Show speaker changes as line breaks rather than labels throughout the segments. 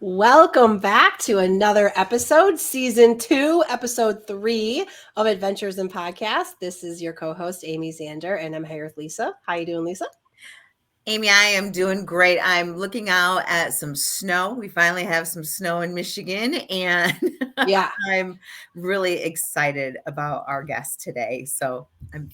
Welcome back to another episode, season 2, episode 3 of Adventures in Podcast. This is your co-host, Amy Zander, and I'm here with Lisa. How you doing, Lisa?
Amy, I am doing great. I'm looking out at some snow. We finally have some snow in Michigan, and
Yeah.
I'm really excited about our guest today.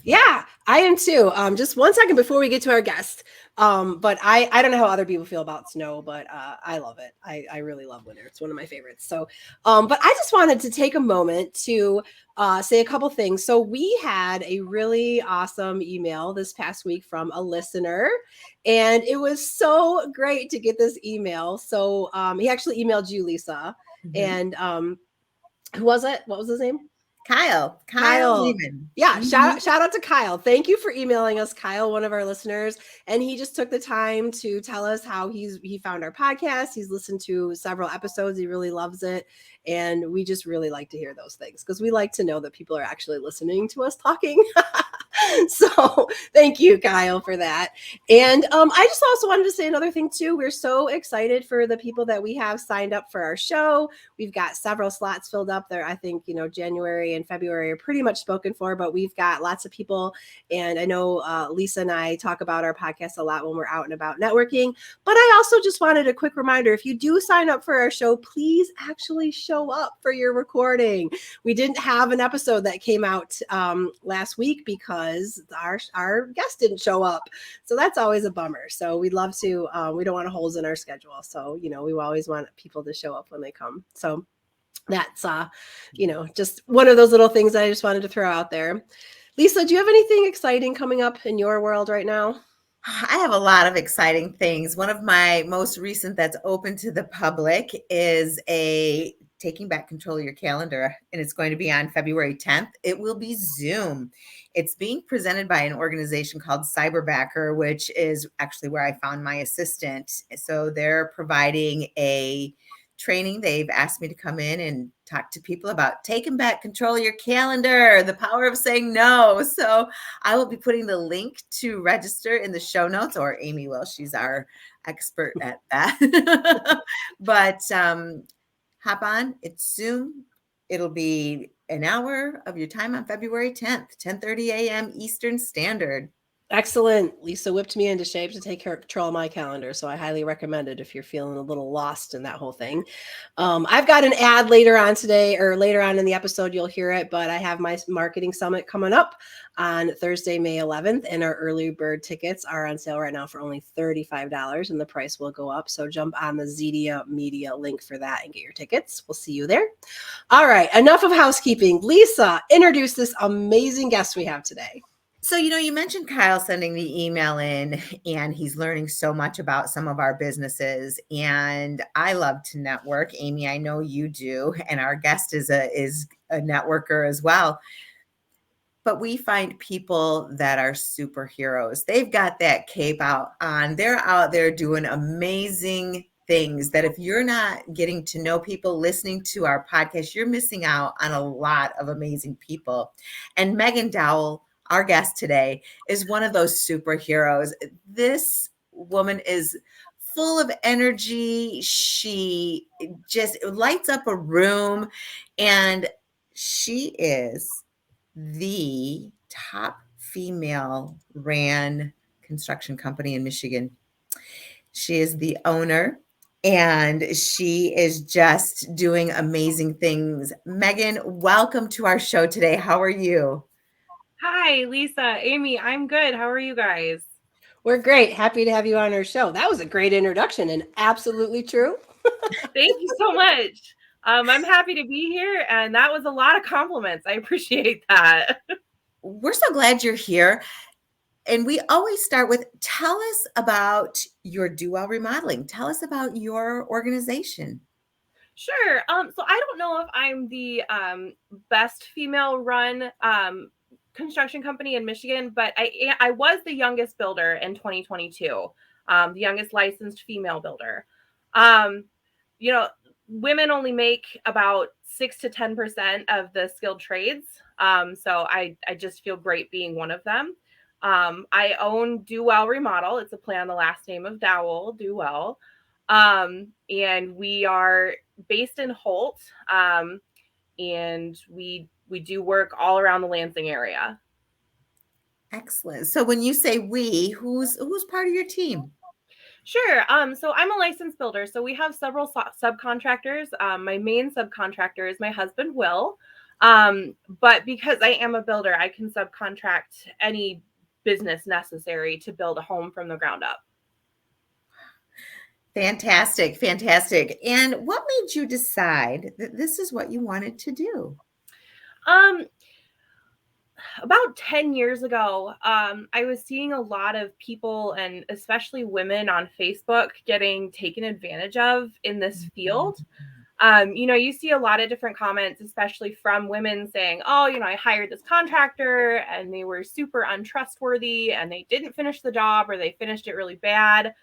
Yeah, I am too. Just one second before we get to our guest. But I don't know how other people feel about snow, but I love it. I really love winter. It's one of my favorites. So, but I just wanted to take a moment to say a couple things. So we had a really awesome email this past week from a listener, and it was so great to get this email. So he actually emailed you, Lisa,
Mhm.
and who was it? What was his name?
Kyle
Kyle.
Lehman.
Yeah,
Mhm.
shout out to Kyle. Thank you for emailing us, Kyle, one of our listeners. And he just took the time to tell us how he found our podcast. He's listened to several episodes. He really loves it. And we just really like to hear those things because we like to know that people are actually listening to us talking. So thank you, Kyle, for that. And I just also wanted to say another thing too. We're so excited for the people that we have signed up for our show. We've got several slots filled up there. I think, January and February are pretty much spoken for, but we've got lots of people. And I know Lisa and I talk about our podcast a lot when we're out and about networking. But I also just wanted a quick reminder, if you do sign up for our show, please actually show up for your recording. We didn't have an episode that came out last week because our guest didn't show up. So that's always a bummer. So we'd love to, we don't want holes in our schedule. So, we always want people to show up when they come. So that's, just one of those little things I just wanted to throw out there. Lisa, do you have anything exciting coming up in your world right now?
I have a lot of exciting things. One of my most recent that's open to the public is a taking back control of your calendar, and it's going to be on February 10th. It will be Zoom. It's being presented by an organization called Cyberbacker, which is actually where I found my assistant. So they're providing a training. They've asked me to come in and talk to people about taking back control of your calendar, the power of saying no. So I will be putting the link to register in the show notes, or Amy will. She's our expert at that. But hop on. It's Zoom. It'll be an hour of your time on February 10th, 10:30 a.m. Eastern Standard.
Excellent. Lisa whipped me into shape to take control of my calendar. So I highly recommend it if you're feeling a little lost in that whole thing. I've got an ad later on today, or later on in the episode, you'll hear it, but I have my marketing summit coming up on Thursday, May 11th, and our early bird tickets are on sale right now for only $35, and the price will go up. So jump on the Zedia Media link for that and get your tickets. We'll see you there. All right, enough of housekeeping. Lisa, introduce this amazing guest we have today.
So, you mentioned Kyle sending the email in, and he's learning so much about some of our businesses. And I love to network. Amy, I know you do, and our guest is a networker as well. But we find people that are superheroes. They've got that cape out on. They're out there doing amazing things that if you're not getting to know people listening to our podcast, you're missing out on a lot of amazing people. And Megan Dowell, our guest today, is one of those superheroes. This woman is full of energy. She just lights up a room, and she is the top female ran construction company in Michigan. She is the owner, and she is just doing amazing things. Megan, welcome to our show today. How are you?
Hi, Lisa, Amy, I'm good. How are you guys?
We're great. Happy to have you on our show. That was a great introduction and absolutely true.
Thank you so much. I'm happy to be here, and that was a lot of compliments. I appreciate that.
We're so glad you're here. And we always start with tell us about your Dowell Remodeling. Tell us about your organization.
Sure. So I don't know if I'm the best female run construction company in Michigan, but I was the youngest builder in 2022, the youngest licensed female builder. Um, you know, women only make about 6 to 10% of the skilled trades. So I just feel great being one of them. I own Dowell Remodel. It's a play on the last name of Dowell, Dowell. And we are based in Holt, and we do work all around the Lansing area.
Excellent. So when you say we, who's part of your team?
Sure. So I'm a licensed builder. So we have several subcontractors. My main subcontractor is my husband, Will. But because I am a builder, I can subcontract any business necessary to build a home from the ground up.
Fantastic, fantastic. And what made you decide that this is what you wanted to do?
Um, about 10 years ago, I was seeing a lot of people, and especially women on Facebook, getting taken advantage of in this field. You see a lot of different comments, especially from women saying, oh, I hired this contractor and they were super untrustworthy and they didn't finish the job, or they finished it really bad.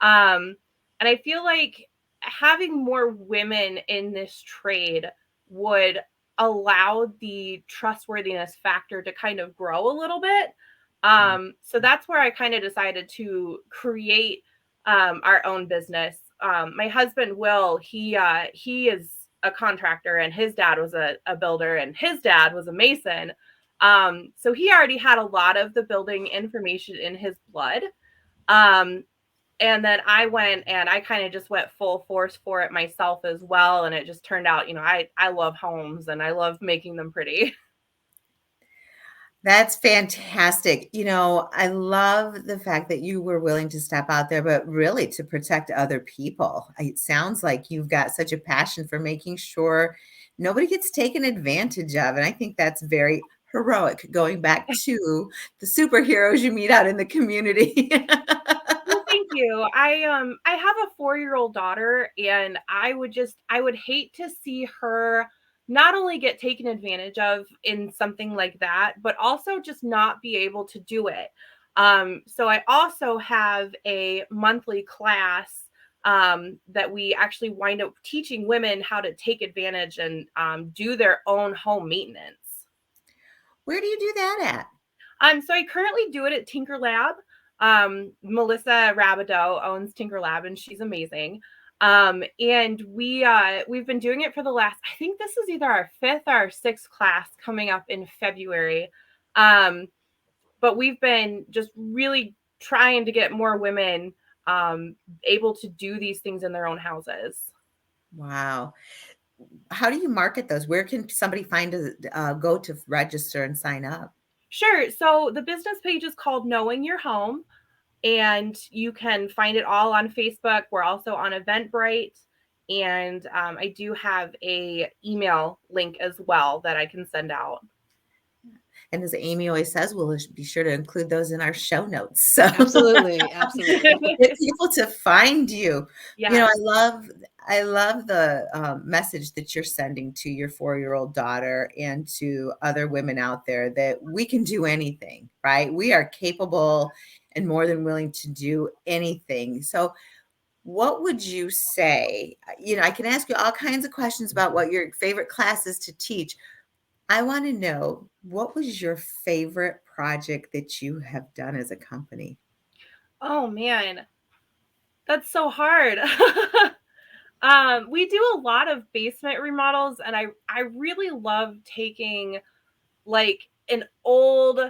And I feel like having more women in this trade would allow the trustworthiness factor to kind of grow a little bit. So that's where I kind of decided to create our own business. My husband, Will, he is a contractor, and his dad was a builder, and his dad was a mason. So he already had a lot of the building information in his blood. Um, and then I went and I kind of just went full force for it myself as well. And it just turned out, I love homes and I love making them pretty.
That's fantastic. I love the fact that you were willing to step out there, but really to protect other people. It sounds like you've got such a passion for making sure nobody gets taken advantage of. And I think that's very heroic, going back to the superheroes you meet out in the community.
Well, thank you. I have a 4-year-old daughter, and I would hate to see her not only get taken advantage of in something like that, but also just not be able to do it. So I also have a monthly class that we actually wind up teaching women how to take advantage and do their own home maintenance.
Where do you do that at?
So I currently do it at Tinker Lab. Melissa Rabideau owns Tinker Lab, and she's amazing. And we've been doing it for the last, I think this is either our 5th or our 6th class coming up in February. But we've been just really trying to get more women able to do these things in their own houses.
Wow. How do you market those? Where can somebody go to register and sign up?
Sure. So the business page is called Knowing Your Home, and you can find it all on Facebook. We're also on Eventbrite, and I do have a email link as well that I can send out.
And as Amy always says, we'll be sure to include those in our show notes. So
Absolutely. Absolutely.
get people to find you.
Yes.
I love the message that you're sending to your 4-year-old daughter and to other women out there that we can do anything, right? We are capable and more than willing to do anything. So what would you say? I can ask you all kinds of questions about what your favorite class is to teach. I want to know, what was your favorite project that you have done as a company?
Oh man, that's so hard. We do a lot of basement remodels, and I really love taking like an old,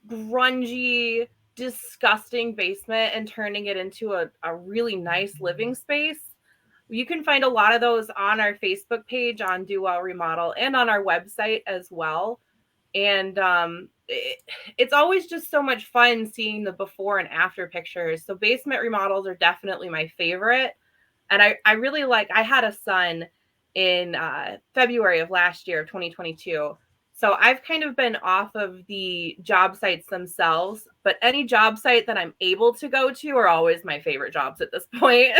grungy, disgusting basement and turning it into a really nice living space. You can find a lot of those on our Facebook page on Dowell Remodel and on our website as well. And it's always just so much fun seeing the before and after pictures. So basement remodels are definitely my favorite. And I really I had a son in February of last year, 2022. So I've kind of been off of the job sites themselves, but any job site that I'm able to go to are always my favorite jobs at this point.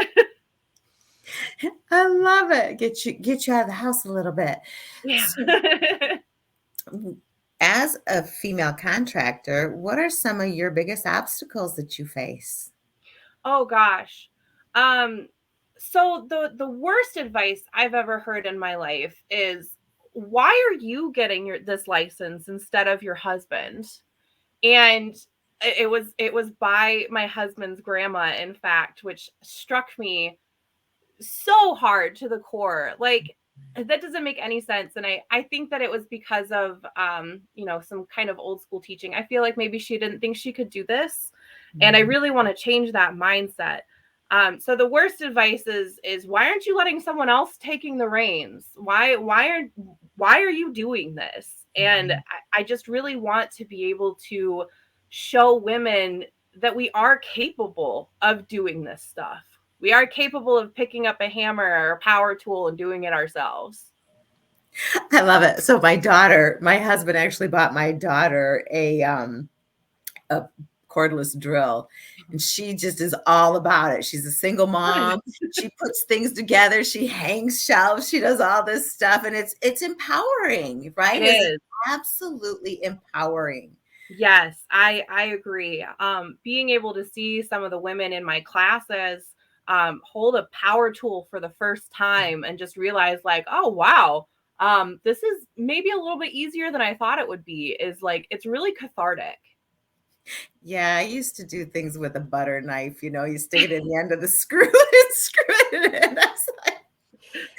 I love it. Get you out of the house a little bit.
Yeah.
So, as a female contractor, what are some of your biggest obstacles that you face?
Oh gosh. Um, so the worst advice I've ever heard in my life is, why are you getting this license instead of your husband? And it was by my husband's grandma, in fact, which struck me so hard to the core. Like, that doesn't make any sense. And I think that it was because of, some kind of old school teaching. I feel like maybe she didn't think she could do this. And I really want to change that mindset. So the worst advice is why aren't you letting someone else taking the reins? Why are you doing this? And I just really want to be able to show women that we are capable of doing this stuff. We are capable of picking up a hammer or a power tool and doing it ourselves.
I love it. So my husband actually bought my daughter a cordless drill, and she just is all about it. She's a single mom. She puts things together. She hangs shelves. She does all this stuff, and it's empowering, right?
It is.
Absolutely empowering.
Yes, I agree. Being able to see some of the women in my classes hold a power tool for the first time and just realize like, oh, wow, this is maybe a little bit easier than I thought it would be, is like, it's really cathartic.
Yeah, I used to do things with a butter knife. You stick it in the end of the screw and screw it in. That's like,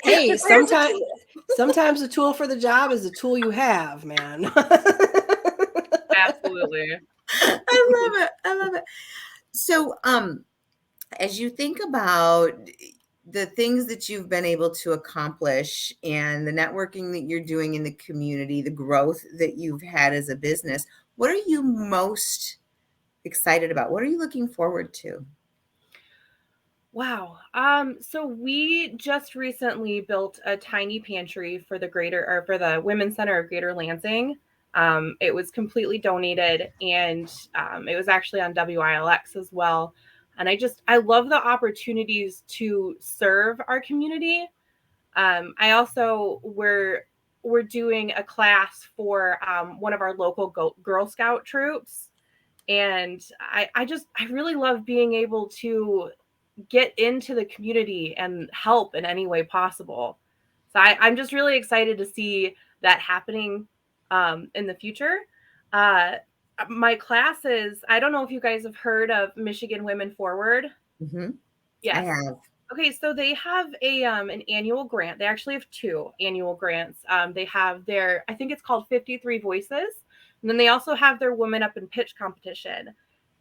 Hey, sometimes the tool for the job is the tool you have, man.
Absolutely.
I love it. So, as you think about the things that you've been able to accomplish and the networking that you're doing in the community, the growth that you've had as a business, what are you most excited about? What are you looking forward to?
Wow. So we just recently built a tiny pantry for the Women's Center of Greater Lansing. It was completely donated, and it was actually on WILX as well. And I love the opportunities to serve our community. I also we're doing a class for one of our local Girl Scout troops, and I really love being able to get into the community and help in any way possible. So I'm just really excited to see that happening in the future. Uh, my classes, I don't know if you guys have heard of Michigan Women Forward.
Mm-hmm. I
Yes.
have.
Okay, so they have an annual grant. They actually have 2 annual grants. They have I think it's called 53 Voices, and then they also have their Women Up and Pitch competition.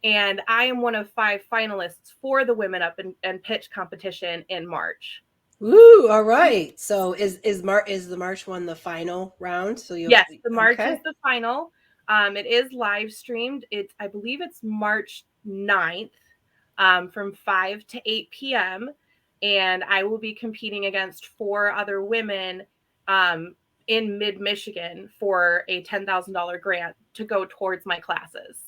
And I am one of 5 finalists for the Women Up and Pitch competition in March.
Ooh, all right. So is the March one the final round? So
Yes, the March
okay.
is the final. It is live streamed. I believe it's March 9th, from 5 to 8 p.m. And I will be competing against 4 other women in mid-Michigan for a $10,000 grant to go towards my classes.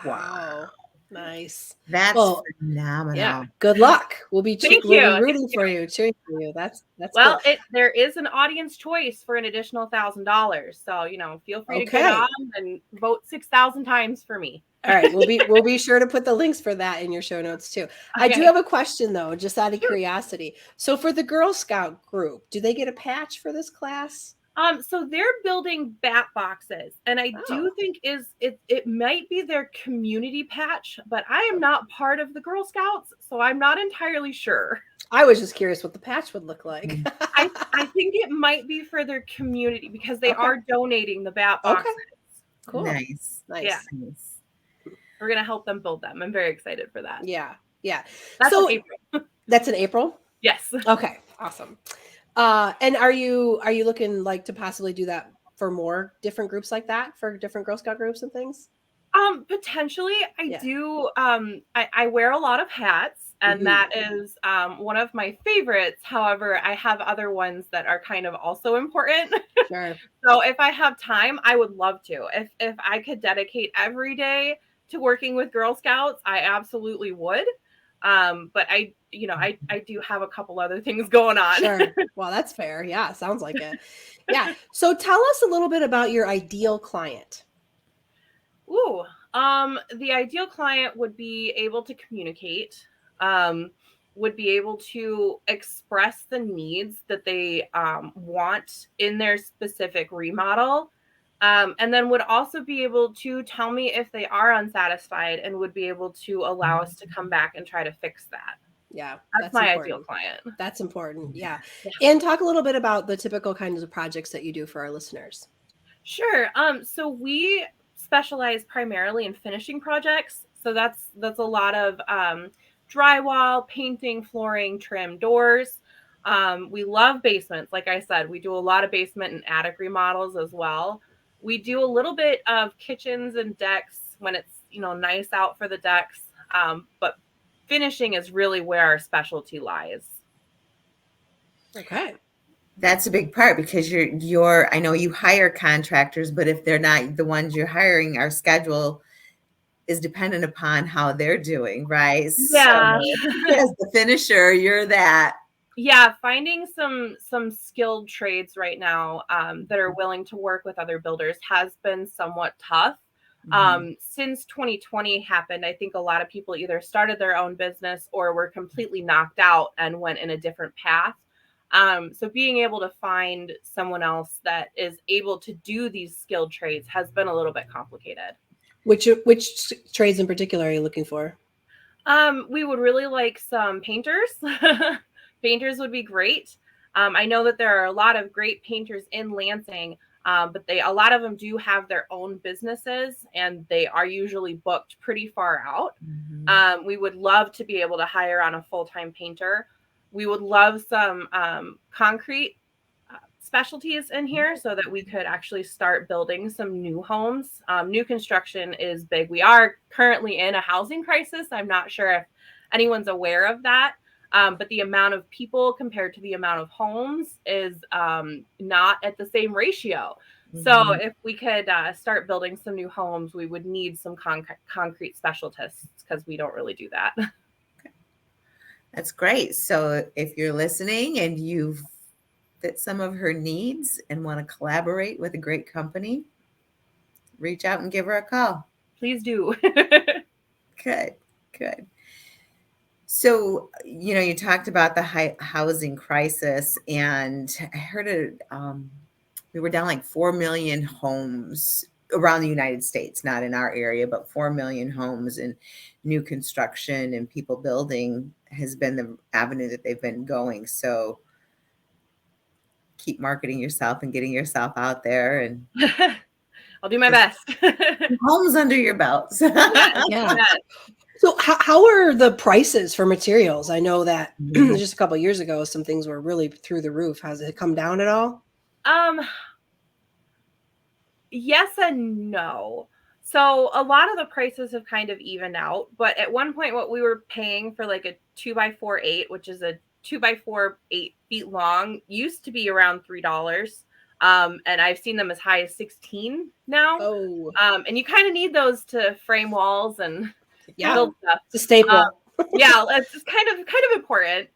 Wow. Nice.
That's phenomenal.
Yeah. Good luck. We'll be
Thank you.
rooting for you, cheering for you. That's
Well,
cool.
there is an audience choice for an additional $1,000. So, feel free to get on and vote 6,000 times for me.
All right. We'll be sure to put the links for that in your show notes too. Okay. I do have a question though, just out of curiosity. So for the Girl Scout group, do they get a patch for this class?
So they're building bat boxes, and I do think it might be their community patch, but I am not part of the Girl Scouts, so I'm not entirely sure.
I was just curious what the patch would look like.
I think it might be for their community because they are donating the bat boxes.
Okay. Cool.
Nice.
Yeah. Nice. We're gonna help them build them. I'm very excited for that.
Yeah.
That's in April.
That's in April?
Yes.
Okay. Awesome. And are you looking like to possibly do that for more different groups like that, for different Girl Scout groups and things?
Potentially. I do. I wear a lot of hats, and that is one of my favorites. However, I have other ones that are kind of also important.
Sure.
So if I have time, I would love to. If I could dedicate every day to working with Girl Scouts, I absolutely would. But I do have a couple other things going on.
Sure. Well, that's fair. Yeah, sounds like it. Yeah. So tell us a little bit about your ideal client.
Ooh, the ideal client would be able to communicate, would be able to express the needs that they want in their specific remodel. And then would also be able to tell me if they are unsatisfied and would be able to allow us to come back and try to fix that.
Yeah,
That's my ideal client.
That's important. Yeah.
Yeah.
And talk a little bit about the typical kinds of projects that you do for our listeners.
Sure. So we specialize primarily in finishing projects. So that's a lot of drywall, painting, flooring, trim, doors. We love basements. Like I said, we do a lot of basement and attic remodels as well. We do a little bit of kitchens and decks when it's nice out for the decks. But finishing is really where our specialty lies.
Okay.
That's a big part because I know you hire contractors, but if they're not the ones you're hiring, our schedule is dependent upon how they're doing, right?
Yeah.
So as the finisher, you're that.
Yeah, finding some skilled trades right now that are willing to work with other builders has been somewhat tough. Since 2020 happened, I think a lot of people either started their own business or were completely knocked out and went in a different path. So being able to find someone else that is able to do these skilled trades has been a little bit complicated.
Which trades in particular are you looking for?
We would really like some painters. Painters would be great. I know that there are a lot of great painters in Lansing, but a lot of them do have their own businesses and they are usually booked pretty far out. We would love to be able to hire on a full-time painter. We would love some concrete specialties in here so that we could actually start building some new homes. New construction is big. We are currently in a housing crisis. I'm not sure if anyone's aware of that. But the amount of people compared to the amount of homes is not at the same ratio. So if we could start building some new homes, we would need some concrete specialists because we don't really do that.
That's great. So if you're listening and you fit some of her needs and want to collaborate with a great company, reach out and give her a call.
Please do.
Good. So, you talked about the housing crisis, and I heard we were down like 4 million homes around the United States, not in our area, but 4 million homes in new construction and people building has been the avenue that they've been going. So keep marketing yourself and getting yourself out there, and
I'll do my best.
homes under your belts.
Yeah. So how are the prices for materials? I know that just a couple of years ago, some things were really through the roof. Has it come down at all?
Yes and no. So a lot of the prices have kind of evened out, but at one point what we were paying for like a 2x4 8, which is a 2x4 8 feet long, used to be around $3. And I've seen them as high as 16 now.
Oh.
And you kind of need those to frame walls and build stuff.
It's a staple.
Yeah, it's kind of important.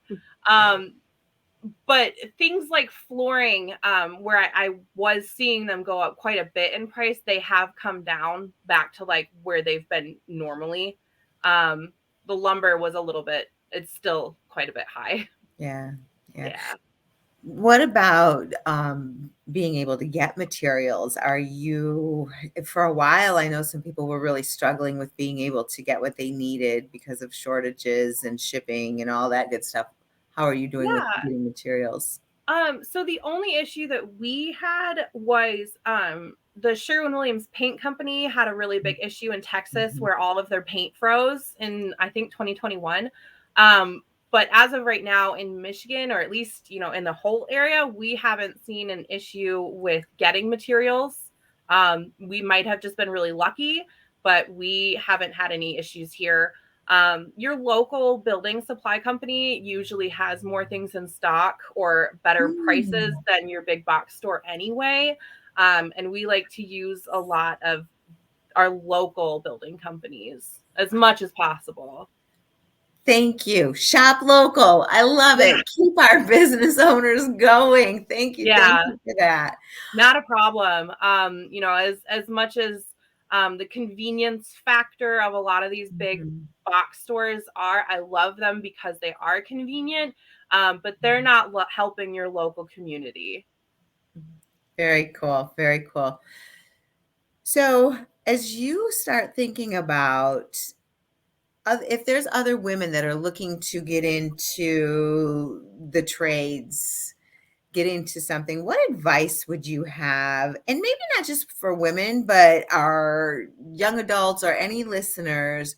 But things like flooring, where I was seeing them go up quite a bit in price, they have come down back to like where they've been normally. The lumber was it's still quite a bit high.
Yeah. What about being able to get materials? For a while, I know some people were really struggling with being able to get what they needed because of shortages and shipping and all that good stuff. How are you doing with getting materials?
So the only issue that we had was the Sherwin-Williams Paint Company had a really big issue in Texas where all of their paint froze in, I think, 2021. But as of right now in Michigan, or at least, in the whole area, we haven't seen an issue with getting materials. We might have just been really lucky, but we haven't had any issues here. Your local building supply company usually has more things in stock or better prices than your big box store anyway. And we like to use a lot of our local building companies as much as possible.
Thank you. Shop local. I love it. Keep our business owners going. Thank you.
Yeah.
Thank you for that.
Not a problem. As much as the convenience factor of a lot of these big box stores are, I love them because they are convenient, but they're not helping your local community.
Very cool. Very cool. So as you start thinking about if there's other women that are looking to get into the trades, get into something, what advice would you have? And maybe not just for women, but our young adults or any listeners,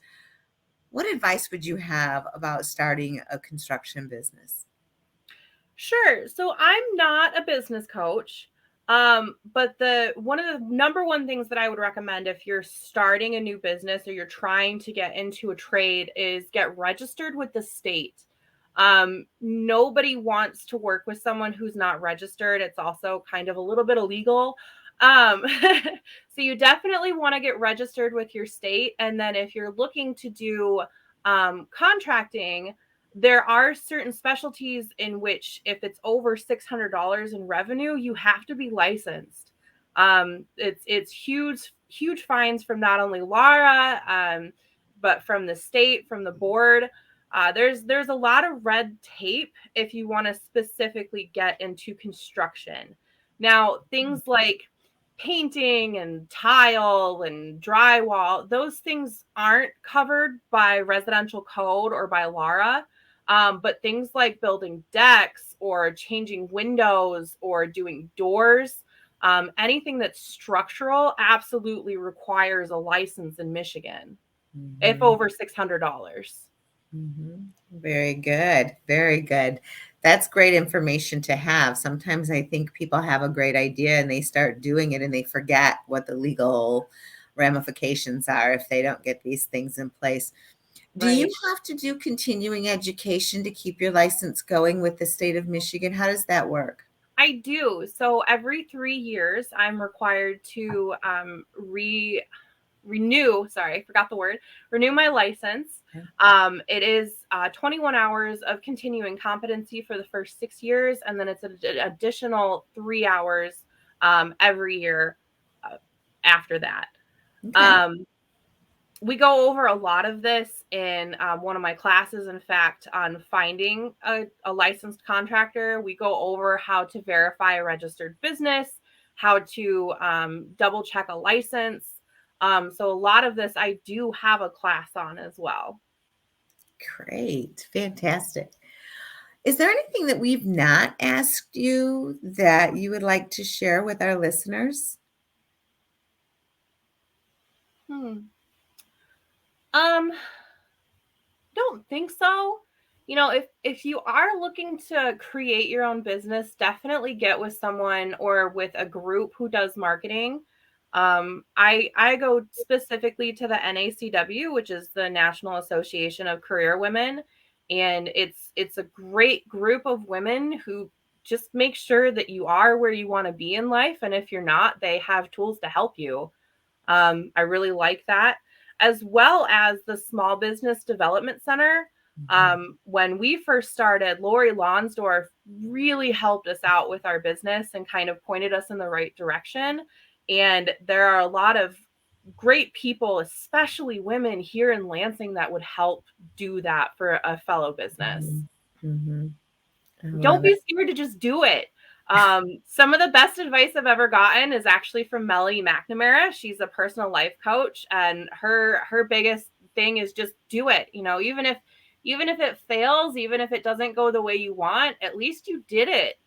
what advice would you have about starting a construction business?
Sure. So I'm not a business coach. But the one of the number one things that I would recommend if you're starting a new business or you're trying to get into a trade is get registered with the state. Nobody wants to work with someone who's not registered. It's also kind of a little bit illegal. Um, so you definitely want to get registered with your state. And then if you're looking to do contracting, there are certain specialties in which if it's over $600 in revenue, you have to be licensed. It's huge fines from not only Lara, but from the state, from the board. There's a lot of red tape if you want to specifically get into construction. Now, things like painting and tile and drywall, those things aren't covered by residential code or by Lara. But things like building decks or changing windows or doing doors, anything that's structural absolutely requires a license in Michigan, if over $600.
Very good. Very good. That's great information to have. Sometimes I think people have a great idea and they start doing it and they forget what the legal ramifications are if they don't get these things in place. Do you
Right.
have to do continuing education to keep your license going with the state of Michigan? How does that work?
I do. So every 3 years, I'm required to renew, sorry, I forgot the word, renew my license.
Okay.
It is 21 hours of continuing competency for the first 6 years, and then it's an additional 3 hours every year after that.
Okay.
We go over a lot of this in one of my classes. In fact, on finding a licensed contractor, we go over how to verify a registered business, how to double check a license. So a lot of this I do have a class on as well.
Great. Fantastic. Is there anything that we've not asked you that you would like to share with our listeners?
Hmm. Don't think so. You know, if you are looking to create your own business, definitely get with someone or with a group who does marketing. I go specifically to the NACW, which is the National Association of Career Women, and it's a great group of women who just make sure that you are where you want to be in life, and if you're not, they have tools to help you. I really like that, as well as the Small Business Development Center. When we first started, Lori Lonsdorf really helped us out with our business and kind of pointed us in the right direction. And there are a lot of great people, especially women here in Lansing, that would help do that for a fellow business.
Mm-hmm. I
Don't
love
be
it.
scared to just do it. Some of the best advice I've ever gotten is actually from Melanie McNamara. She's a personal life coach, and her biggest thing is just do it. You know, even if it fails, even if it doesn't go the way you want, at least you did it.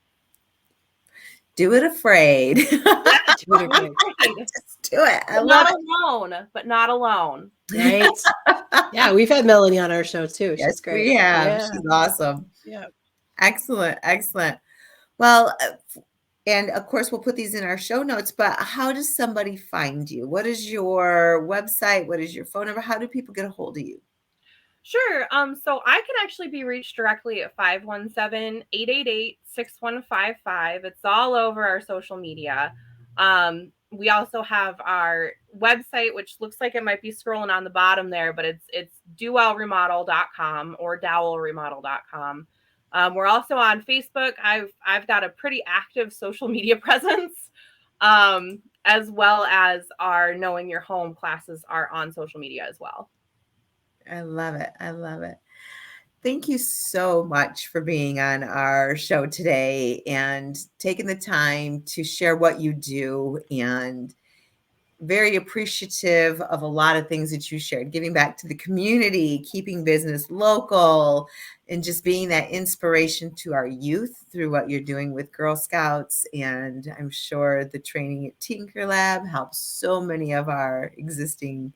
Do it afraid.
Yeah,
Do it again.
Just do it. I
but
love
not alone. But not alone.
Right?
it.
Yeah, we've had Melanie on our show too.
Yes,
She's great.
we have.
Yeah.
She's awesome.
Yeah.
Excellent. Excellent. Well, and of course, we'll put these in our show notes, but how does somebody find you? What is your website? What is your phone number? How do people get a hold of you?
Sure. So I can actually be reached directly at 517-888-6155. It's all over our social media. We also have our website, which looks like it might be scrolling on the bottom there, but it's dowellremodel.com or dowellremodel.com. We're also on Facebook. I've got a pretty active social media presence, as well as our Knowing Your Home classes are on social media as well.
I love it. I love it. Thank you so much for being on our show today and taking the time to share what you do and very appreciative of a lot of things that you shared, giving back to the community, keeping business local, and just being that inspiration to our youth through what you're doing with Girl Scouts. And I'm sure the training at Tinker Lab helps so many of our existing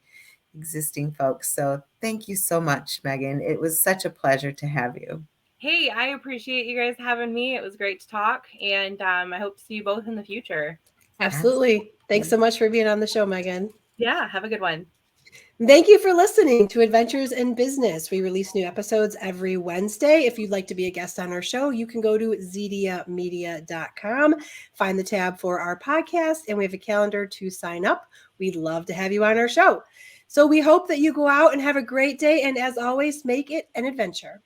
folks. So thank you so much, Megan. It was such a pleasure to have you.
Hey, I appreciate you guys having me. It was great to talk, and I hope to see you both in the future.
Absolutely. Thanks so much for being on the show, Megan.
Yeah, have a good one.
Thank you for listening to Adventures in Business. We release new episodes every Wednesday. If you'd like to be a guest on our show, you can go to zediamedia.com, find the tab for our podcast, and we have a calendar to sign up. We'd love to have you on our show. So we hope that you go out and have a great day. And as always, make it an adventure.